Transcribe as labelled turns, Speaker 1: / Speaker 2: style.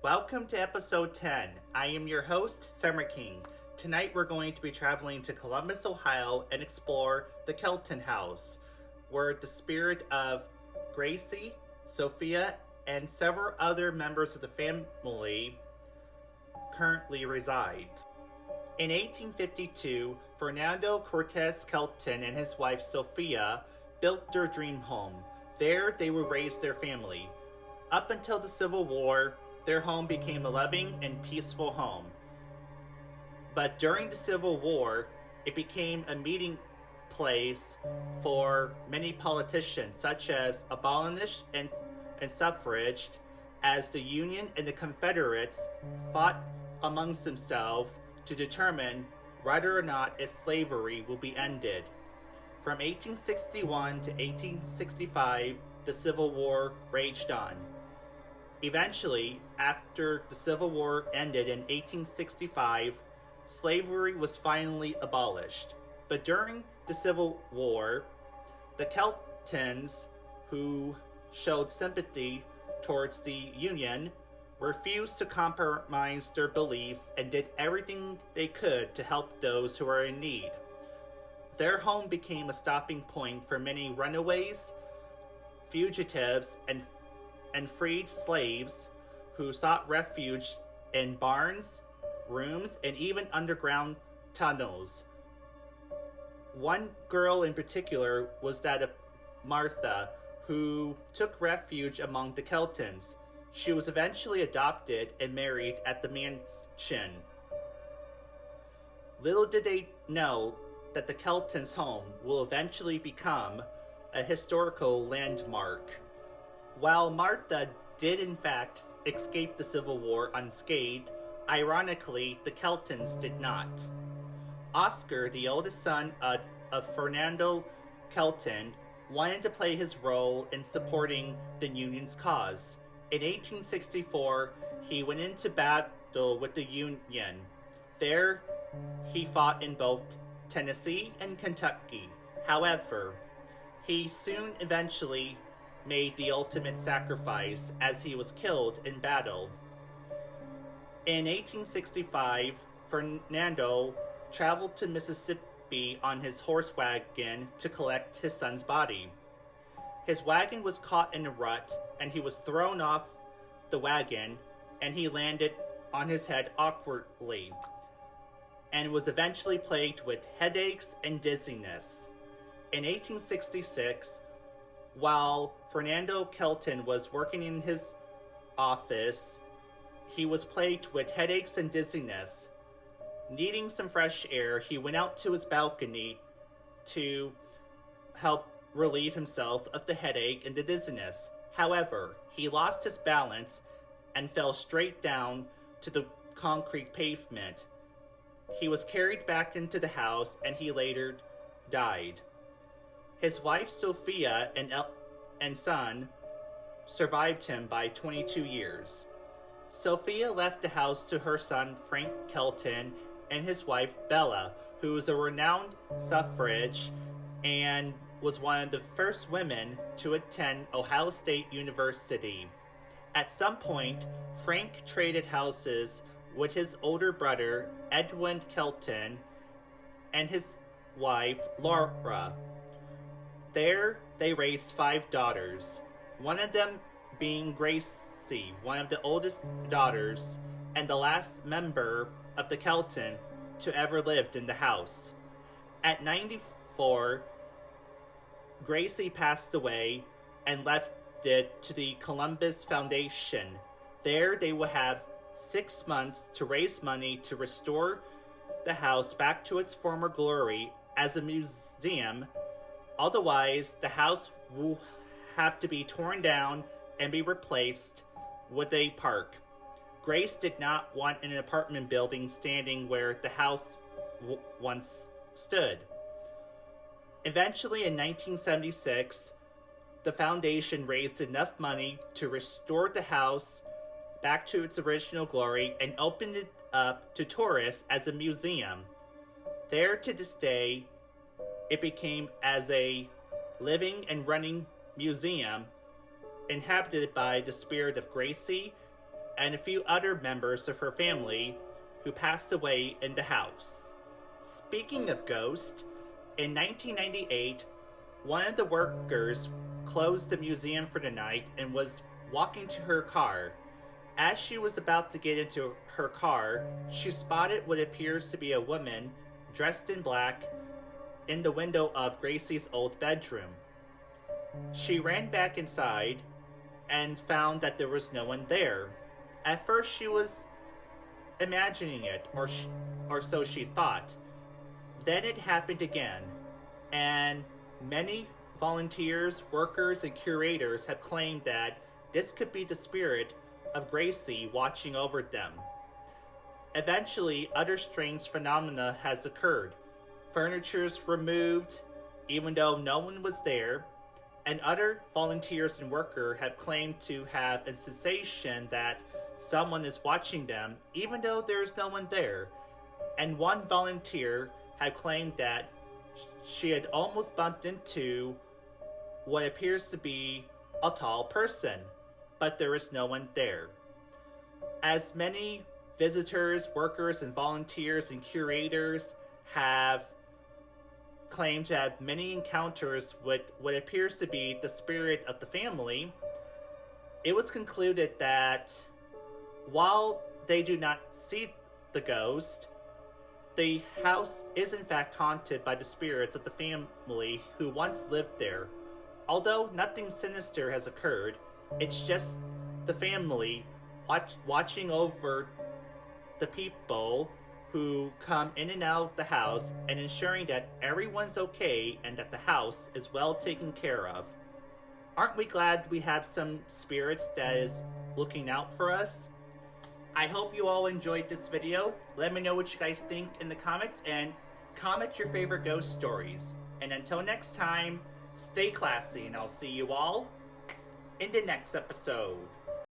Speaker 1: Welcome to episode 10. I am your host, Summer King. Tonight we're going to be traveling to Columbus, Ohio and explore the Kelton house, where the spirit of Gracie, Sophia, and several other members of the family currently resides. In 1852, Fernando Cortez Kelton and his wife Sophia built their dream home. There they would raise their family. Up until the Civil War, their home became a loving and peaceful home. But during the Civil War, it became a meeting place for many politicians, such as abolitionists and suffrage, as the Union and the Confederates fought amongst themselves to determine whether or not if slavery will be ended. From 1861 to 1865, the Civil War raged on. Eventually, after the Civil War ended in 1865, slavery was finally abolished. But during the Civil War, the Keltons, who showed sympathy towards the Union, refused to compromise their beliefs and did everything they could to help those who were in need. Their home became a stopping point for many runaways, fugitives, and freed slaves who sought refuge in barns, rooms, and even underground tunnels. One girl in particular was that of Martha, who took refuge among the Keltons. She was eventually adopted and married at the mansion. Little did they know that the Keltons' home will eventually become a historical landmark. While Martha did in fact escape the Civil War unscathed, ironically, the Keltons did not. Oscar, the oldest son of Fernando Kelton, wanted to play his role in supporting the Union's cause. In 1864, he went into battle with the Union. There, he fought in both Tennessee and Kentucky. However, he soon eventually made the ultimate sacrifice as he was killed in battle. In 1865, Fernando traveled to Mississippi on his horse wagon to collect his son's body. His wagon was caught in a rut, and he was thrown off the wagon, and he landed on his head awkwardly, and was eventually plagued with headaches and dizziness. In 1866, while Fernando Kelton was working in his office, he was plagued with headaches and dizziness. Needing some fresh air, he went out to his balcony to help relieve himself of the headache and the dizziness. However, he lost his balance and fell straight down to the concrete pavement. He was carried back into the house and he later died. His wife Sophia and son survived him by 22 years. Sophia left the house to her son Frank Kelton and his wife Bella, who was a renowned suffrage and was one of the first women to attend Ohio State University. At some point, Frank traded houses with his older brother, Edwin Kelton, and his wife, Laura. There, they raised 5 daughters, one of them being Gracie, one of the oldest daughters, and the last member of the Kelton to ever lived in the house. At 94, Gracie passed away and left it to the Columbus Foundation. There they will have 6 months to raise money to restore the house back to its former glory as a museum. Otherwise, the house will have to be torn down and be replaced with a park. Grace did not want an apartment building standing where the house once stood. Eventually, in 1976, the foundation raised enough money to restore the house back to its original glory and opened it up to tourists as a museum. There to this day, it became as a living and running museum inhabited by the spirit of Gracie and a few other members of her family who passed away in the house. Speaking of ghosts, in 1998, one of the workers closed the museum for the night and was walking to her car. As she was about to get into her car, she spotted what appears to be a woman dressed in black in the window of Gracie's old bedroom. She ran back inside and found that there was no one there. At first she was imagining it, or so she thought. Then it happened again, and many volunteers, workers, and curators have claimed that this could be the spirit of Gracie watching over them. Eventually, other strange phenomena has occurred. Furniture's removed, even though no one was there, and other volunteers and workers have claimed to have a sensation that someone is watching them, even though there's no one there. And one volunteer had claimed that she had almost bumped into what appears to be a tall person, but there is no one there. As many visitors, workers, and volunteers and curators have claimed to have many encounters with what appears to be the spirit of the family, it was concluded that while they do not see the ghost, the house is in fact haunted by the spirits of the family who once lived there. Although nothing sinister has occurred, it's just the family watching over the people who come in and out of the house and ensuring that everyone's okay and that the house is well taken care of. Aren't we glad we have some spirits that is looking out for us? I hope you all enjoyed this video. Let me know what you guys think in the comments, and comment your favorite ghost stories. And until next time, stay classy, and I'll see you all in the next episode.